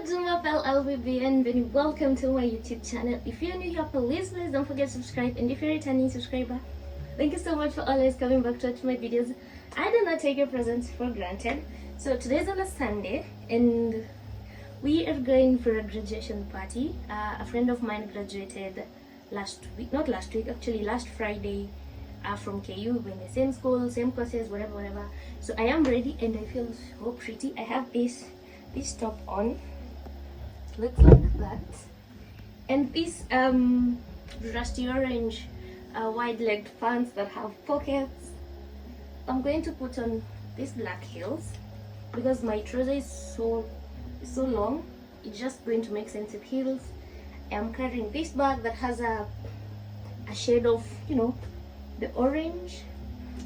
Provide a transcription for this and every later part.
do my bell LBB and welcome to my YouTube channel. If you're new here, please don't forget to subscribe, and if you're a returning subscriber, thank you so much for always coming back to watch my videos. I do not take your presence for granted. So today's on a Sunday and we are going for a graduation party. A friend of mine graduated last Friday from KU. We're in the same school, same courses, whatever. So I am ready and I feel so pretty. I have this top on, looks like that, and this rusty orange wide-legged pants that have pockets. I'm going to put on these black heels because my trouser is so long. It's just going to make sense with heels. I'm carrying this bag that has a shade of, the orange.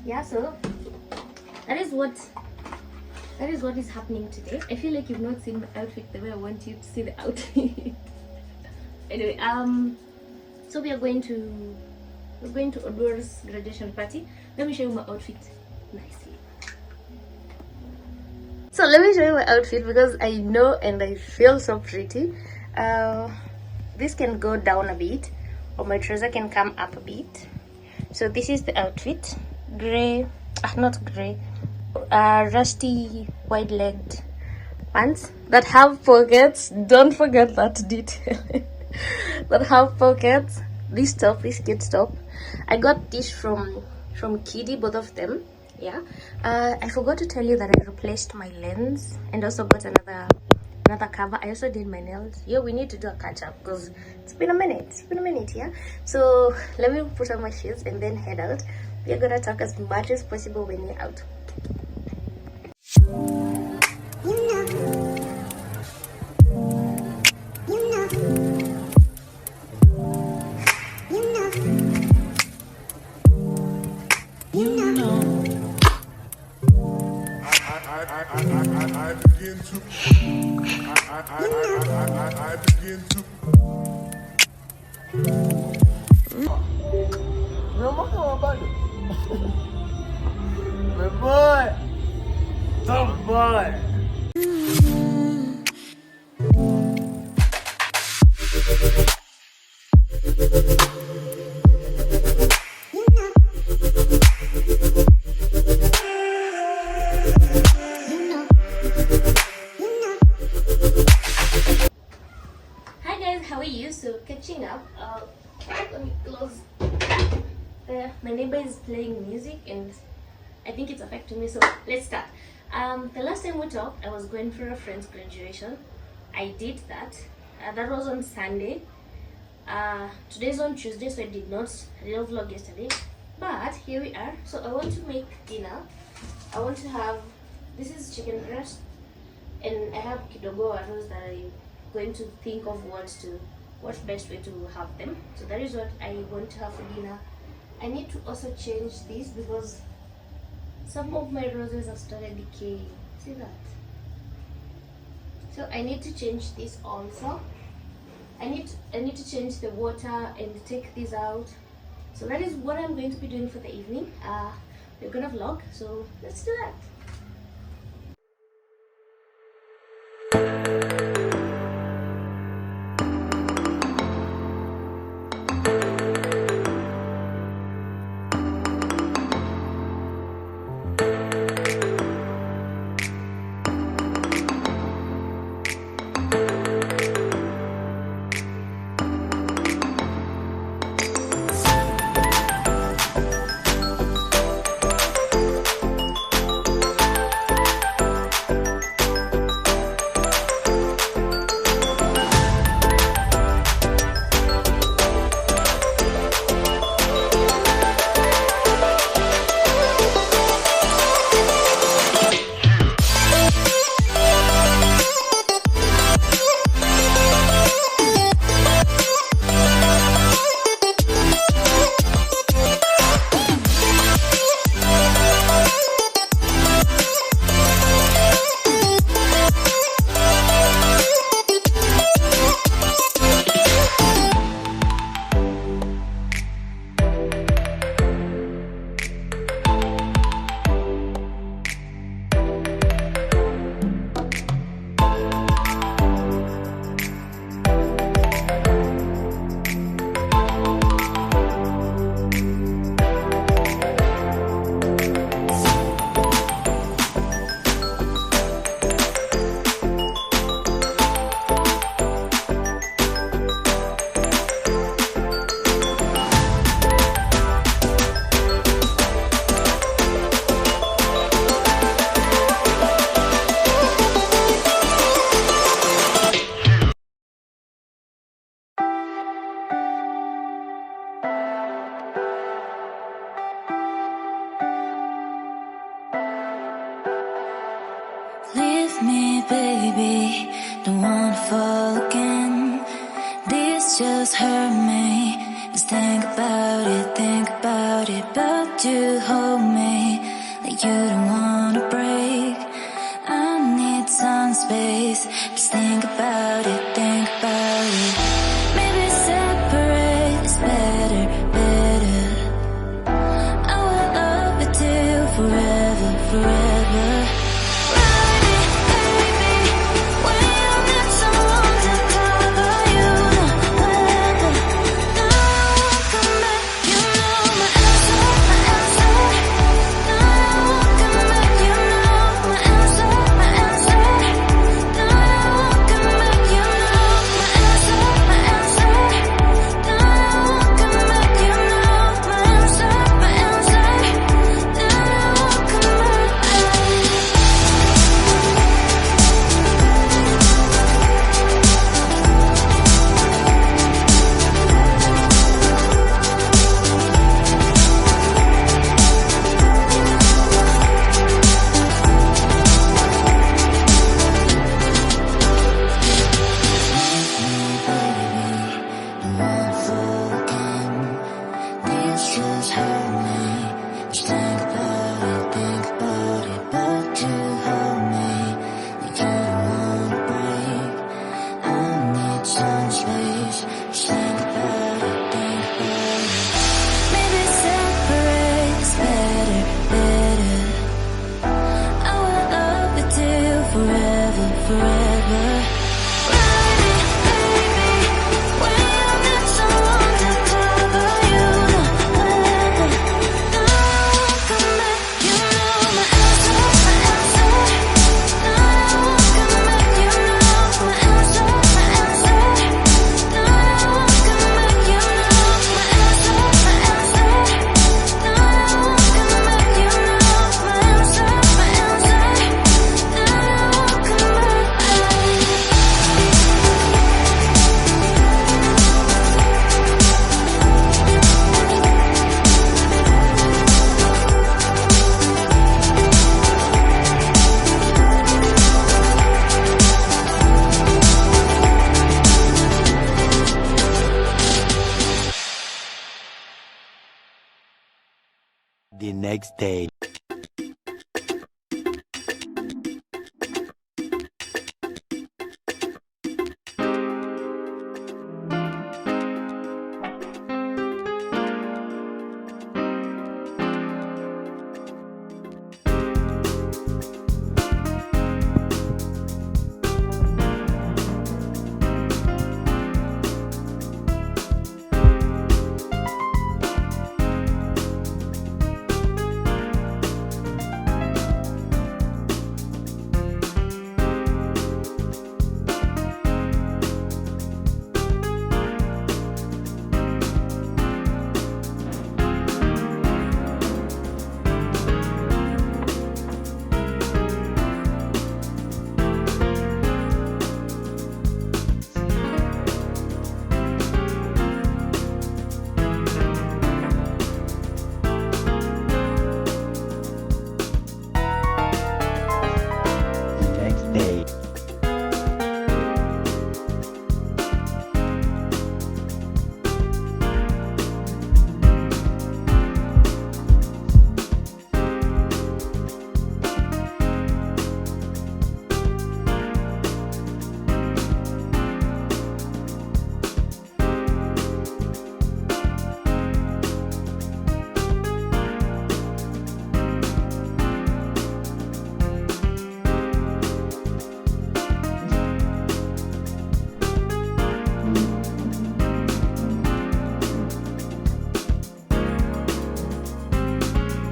Yeah, so that is what is happening today. I feel like you've not seen my outfit the way I want you to see the outfit. Anyway, so we're going to Odor's graduation party. Let me show you my outfit nicely. So let me show you my outfit because I know and I feel so pretty. This can go down a bit or my trouser can come up a bit. So this is the outfit. Rusty wide-legged pants that have pockets. Don't forget that detail. That have pockets. This kid's top. I got this from Kiddy, both of them. Yeah. I forgot to tell you that I replaced my lens and also got another cover. I also did my nails. Yeah, we need to do a catch up because it's been a minute. Yeah. So let me put on my shoes and then head out. We're gonna talk as much as possible when you're out. Hi guys, how are you? So catching up. Let me close. My neighbor is playing music and I think it's affecting me, so let's start. The last time we talked, I was going for a friend's graduation. I did that. That was on Sunday. Today's on Tuesday, so I didn't vlog yesterday. But here we are. So I want to make dinner. I want to have, this is chicken breast, and I have kidogo arroz that I'm going to think of what's best way to have them. So that is what I want to have for dinner. I need to also change this because some of my roses have started decaying. See that? So I need to change this also. I need to change the water and take this out. So that is what I'm going to be doing for the evening. We're gonna vlog, so let's do that. don't wanna fall again. This just hurt me. Just think about it, but you hold me like you don't wanna break. I need some space. Just think about it, maybe separate is better, better. I will love you till forever, forever. The next day.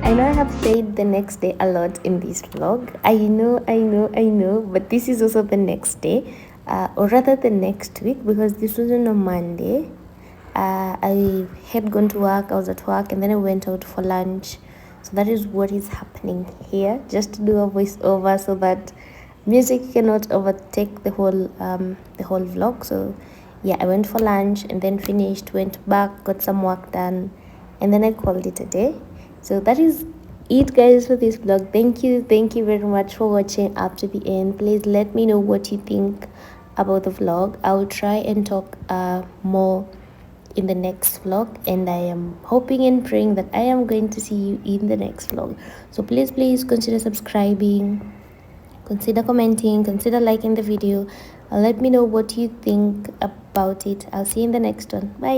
I know I have said the next day a lot in this vlog. I know, but this is also the next day, or rather the next week, because this was on a Monday. I had gone to work, I was at work, and then I went out for lunch. So that is what is happening here, just to do a voiceover so that music cannot overtake the whole vlog. So yeah, I went for lunch and then finished, went back, got some work done, and then I called it a day. So that is it, guys, for this vlog. Thank you very much for watching up to the end. Please let me know what you think about the vlog. I will try and talk more in the next vlog, and I am hoping and praying that I am going to see you in the next vlog. So please consider subscribing, consider commenting, consider liking the video. Let me know what you think about it. I'll see you in the next one. Bye.